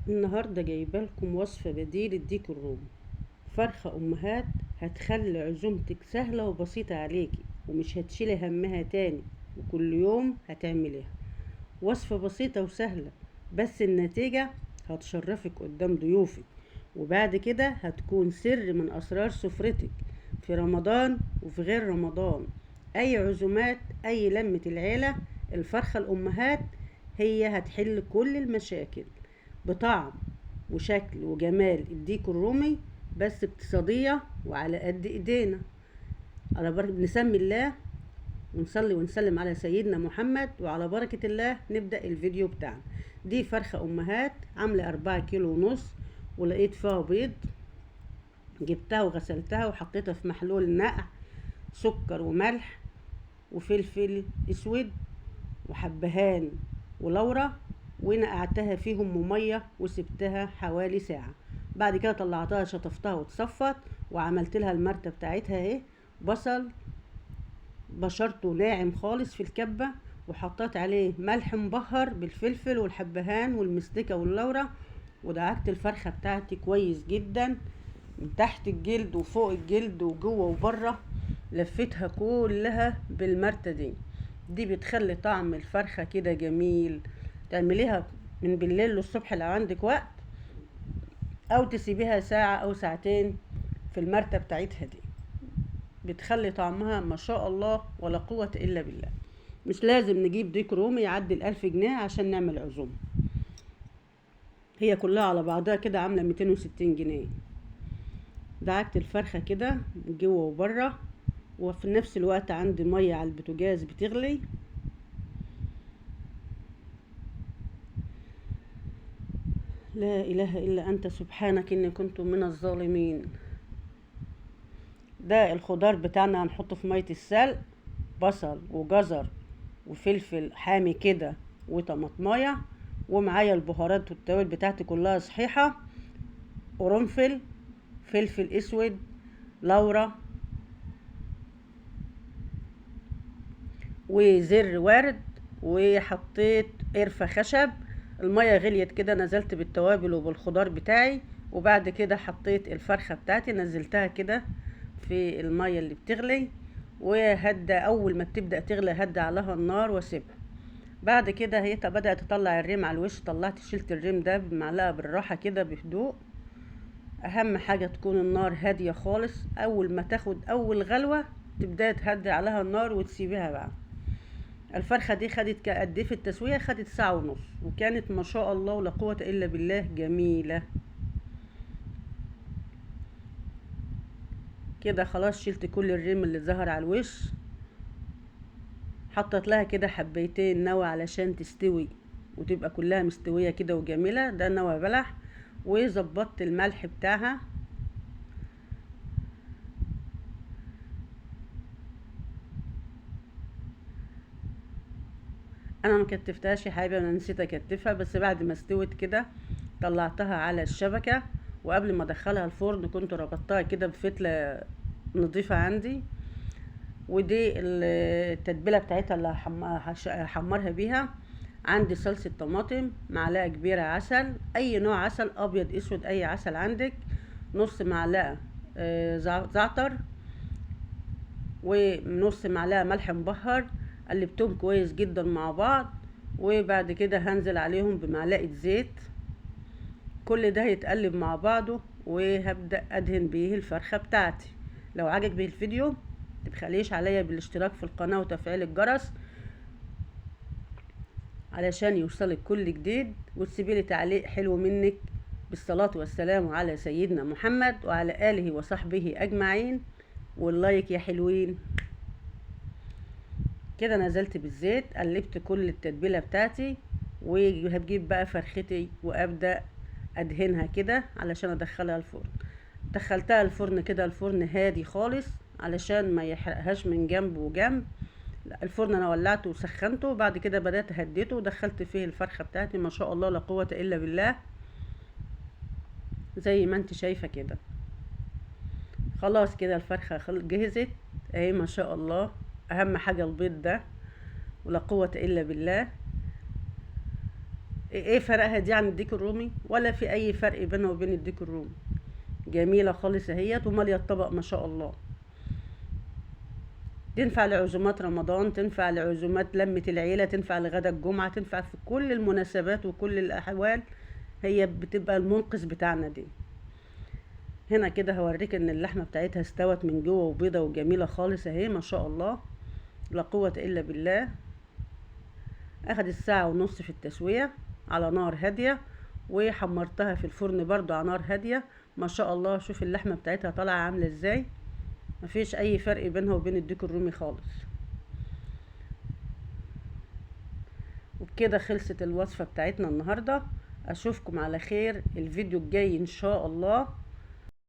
النهاردة جايبة لكم وصفة بديل الديك الرومي. فرخة أمهات هتخلي عزومتك سهلة وبسيطة عليكي، ومش هتشيلي همها تاني، وكل يوم هتعمليها. وصفة بسيطة وسهلة، بس النتيجة هتشرفك قدام ضيوفك، وبعد كده هتكون سر من أسرار سفرتك في رمضان وفي غير رمضان. أي عزومات، أي لمة العيلة، الفرخة الأمهات هي هتحل كل المشاكل، بطعم وشكل وجمال الديك الرومي، بس اقتصادية وعلى قد ايدينا. على بركة نسمي الله ونصلي ونسلم على سيدنا محمد، وعلى بركة الله نبدأ الفيديو بتاعنا. دي فرخة أمهات عاملة 4 كيلو ونص، ولقيت فيها بيض، جبتها وغسلتها وحطيتها في محلول نقع، سكر وملح وفلفل اسود وحبهان ولورا، ونقعتها فيهم ميه وسبتها حوالي ساعة. بعد كده طلعتها شطفتها وتصفت، وعملت لها المرتة بتاعتها اهي. بصل بشرته ناعم خالص في الكبة، وحطيت عليه ملح مبهر بالفلفل والحبهان والمستكة واللورة، ودعكت الفرخة بتاعتي كويس جدا من تحت الجلد وفوق الجلد وجوه وبره، لفتها كلها بالمرتة دي بتخلي طعم الفرخة كده جميل. تعمليها من بالليل للصبح لو عندك وقت، او تسيبيها ساعة او ساعتين في المرتة بتاعتها دي، بتخلي طعمها ما شاء الله ولا قوة الا بالله. مش لازم نجيب ديك رومي يعدي ال1000 جنيه عشان نعمل عزومة، هي كلها على بعضها كده عاملة 260 جنيه. دعكت الفرخة كده جوه وبره، وفي نفس الوقت عندي مية على البوتاجاز بتغلي. لا اله الا انت سبحانك اني كنت من الظالمين. ده الخضار بتاعنا هنحطه في مية السلق، بصل وجزر وفلفل حامي كده وطماطمايه، ومعايا البهارات والتوابل بتاعتي كلها صحيحة: قرنفل، فلفل اسود، لورا، وزر ورد، وحطيت قرفة خشب. المية غليت كده، نزلت بالتوابل وبالخضار بتاعي، وبعد كده حطيت الفرخة بتاعتي نزلتها كده في المية اللي بتغلي، وهدى اول ما تبدأ تغلي هدى عليها النار واسيبها. بعد كده هي بدأت تطلع الريم على الوش، طلعت شلت الريم ده بمعلقة بالراحة كده بهدوء. اهم حاجة تكون النار هادية خالص، اول ما تاخد اول غلوة تبدأ تهدي عليها النار وتسيبيها بقى. الفرخة دي خدت قد ايه في التسوية؟ خدت ساعة ونص، وكانت ما شاء الله ولا قوة الا بالله جميلة. كده خلاص شلت كل الريم اللي ظهر على الوش، حطت لها كده حبيتين نوى علشان تستوي وتبقى كلها مستوية كده وجميلة. ده نوى بلح، وظبطت الملح بتاعها. انا ما كتفتهاش يا حبيبي، انا نسيت اكتفها، بس بعد ما استوت كده طلعتها على الشبكة، وقبل ما ادخلها الفرن كنت ربطتها كده بفتلة نضيفة عندي. ودي التتبيلة بتاعتها اللي هحمرها بيها. عندي صلصة طماطم، معلقة كبيرة عسل، اي نوع عسل، ابيض اسود اي عسل عندك، نص معلقة زعتر، ونص معلقة ملح مبهر. قلبتهم كويس جدا مع بعض، وبعد كده هنزل عليهم بمعلقة زيت. كل ده هيتقلب مع بعضه، وهبدأ ادهن بيه الفرخة بتاعتي. لو عجبك بيه الفيديو متبخليش عليا بالاشتراك في القناة وتفعيل الجرس علشان يوصلك كل جديد، وتسيبيلي تعليق حلو منك. بالصلاة والسلام على سيدنا محمد وعلى آله وصحبه أجمعين، واللايك يا حلوين. كده نزلت بالزيت، قلبت كل التتبيلة بتاعتي، وهجيب بقى فرختي وابدأ ادهنها كده علشان ادخلها الفرن. دخلتها الفرن كده، الفرن هادي خالص علشان ما يحرقهاش من جنب وجنب. الفرن انا ولعته وسخنته، وبعد كده بدأت هديته ودخلت فيه الفرخة بتاعتي. ما شاء الله لا قوة الا بالله، زي ما انت شايفة كده. خلاص كده الفرخة جهزت اهي ما شاء الله. اهم حاجة البيض ده، ولا قوة الا بالله. ايه فرقها دي عن الديك الرومي؟ ولا في اي فرق بينها وبين الديك الرومي. جميلة خالص اهيت ومالية الطبق ما شاء الله. تنفع لعزومات رمضان، تنفع لعزومات لمة العيلة، تنفع لغدا الجمعة، تنفع في كل المناسبات وكل الأحوال. هي بتبقى المنقذ بتاعنا دي. هنا كده هوريك ان اللحمة بتاعتها استوت من جوه وبيضة وجميلة خالص اهي ما شاء الله. لا قوة الا بالله. اخدت ساعة ونص في التسوية على نار هادية، وحمرتها في الفرن برضو على نار هادية. ما شاء الله. شوف اللحمة بتاعتها طالعة عاملة ازاي. مفيش اي فرق بينها وبين الديك الرومي خالص. وبكده خلصت الوصفة بتاعتنا النهاردة. اشوفكم على خير الفيديو الجاي ان شاء الله.